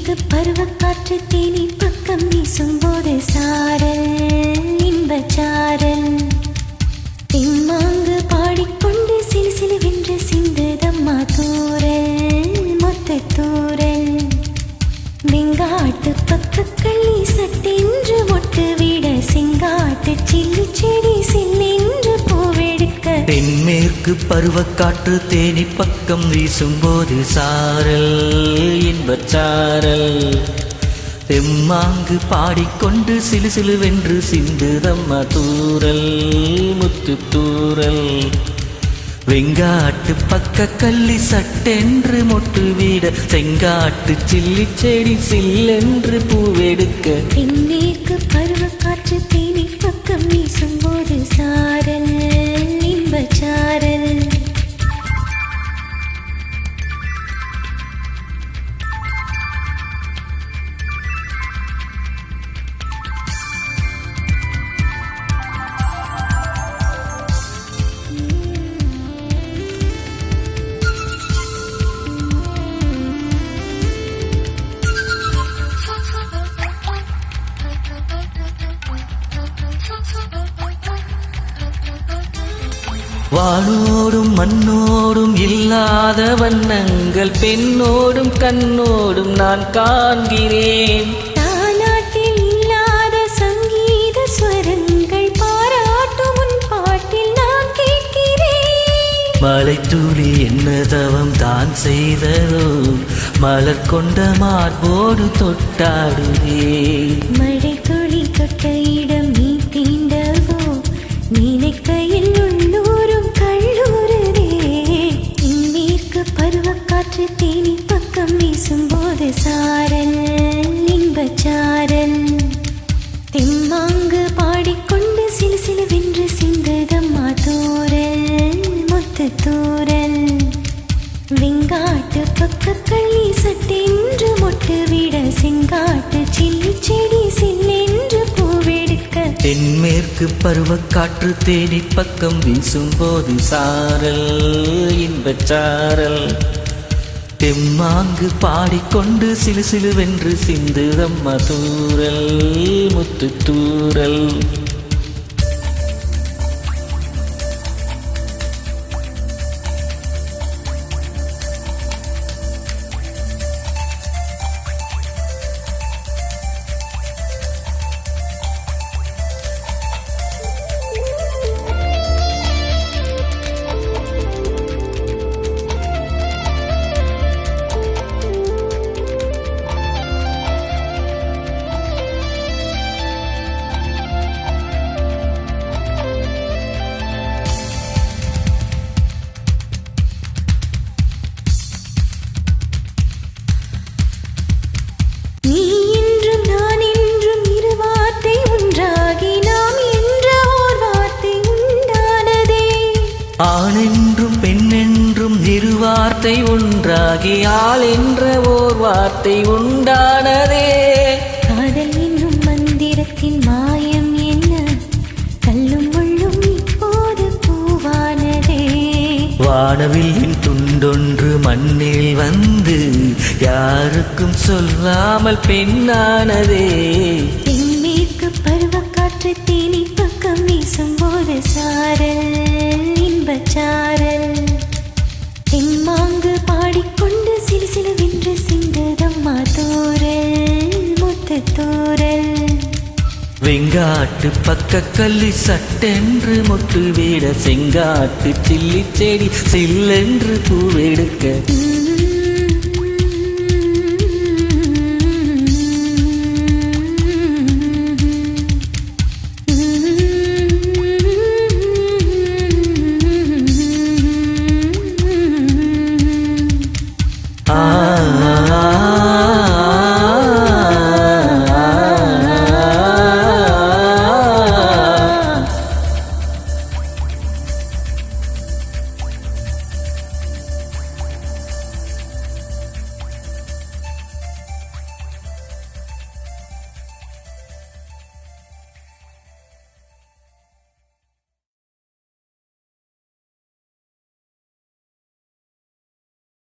தென்மேற்கு பருவக்காற்று தேனி பக்கம் வீசும்போது சாரல் இன்பச்சாரல் தெம்மாங்கு பாடிக்கொண்டு சிலு சிலுவென்று சிந்துதம்மா தூரல் மொத்த தூரல் வெங்காட்டு பக்கக்கள்ளி சட்டென்று மொட்டு விட செங்காட்டு சில்லி செடி சில்லென்று பூவெடுக்க தென்மேற்கு பருவக்காற்று தேனி பக்கம் வீசும்போது சாரல் இன்பச்சாரல் தெம்மாங்கு பாடிக்கொண்டு சிலு சிலுவென்று சிந்துதம்மா தூரல் முத்து தூரல் வெங்காட்டு பக்க கள்ளி சட்டென்று மொட்டு வீட செங்காட்டு சில்லி செடி சில்லென்று பூவெடுக்க தென்மேற்கு பருவக்காற்று தேனி பக்கம் வீசும்போது சாரல் இன்பச்சாரல் வானோடும் மண்ணோடும் இல்லாத வண்ணங்கள் பெண்ணோடும் கண்ணோடும் நான் காண்கிறேன் தாலாட்டில் இல்லாத சங்கீத ஸ்வரங்கள் பாராட்டும் உன் பாட்டில் நான் கேட்கிறேன் மலை துளி என்ன தவம் தான் செய்ததோ மலர் கொண்ட மார்போடு தொட்டாடுவே மழை துளி தொட்ட இடம் நீ தீண்டவோ நினைக்கையில் உள்ளூரும் கல்லூரே தென்மேற்கு பருவக்காற்று தேனி பக்கம் வீசும்போது சாரல் இன்பச்சாரல் தெம்மாங்கு பாடிக்கொண்டு சிலு சிலுவென்று சிந்துதம்மா தூரல் மொத்த தூரல் வெங்காட்டு பக்கக்கள்ளி சட்டென்று மொட்டு விட செங்காட்டு சில்லி செடி சில்லென்று பூவெடுக்க தென்மேற்கு பருவக்காற்று தேனி பக்கம் வீசும்போது சாரல் இன்பச்சாரல் தெம்மாங்கு பாடிக்கொண்டு சிலு சிலுவென்று சிந்துதம்மா தூரல் முத்து தூரல் ஆணென்றும் பெண்ணென்றும் இரு வார்த்தை ஒன்றாகி ஆள் என்ற ஓர் வார்த்தை உண்டானதே காதல் என்னும் மந்திரத்தின் மாயம் என்ன கல்லும் முள்ளும் இப்போது பூவானதே வானவில்லின் துண்டொன்று மண்ணில் வந்து யாருக்கும் சொல்லாமல் பெண்ணானதே தென்மேற்கு பருவக்காற்று தேனி பக்கம் வீசும்போது சாரல் இன்பச்சாரல் தெம்மாங்கு பாடிக்கொண்டு சிலு சிலுவென்று சிந்துதம்மா தூரல் மொத்த தூரல் வெங்காட்டு பக்க கள்ளி சட்டென்று மொட்டு வீட செங்காட்டு சில்லி செடி சில்லென்று பூவெடுக்க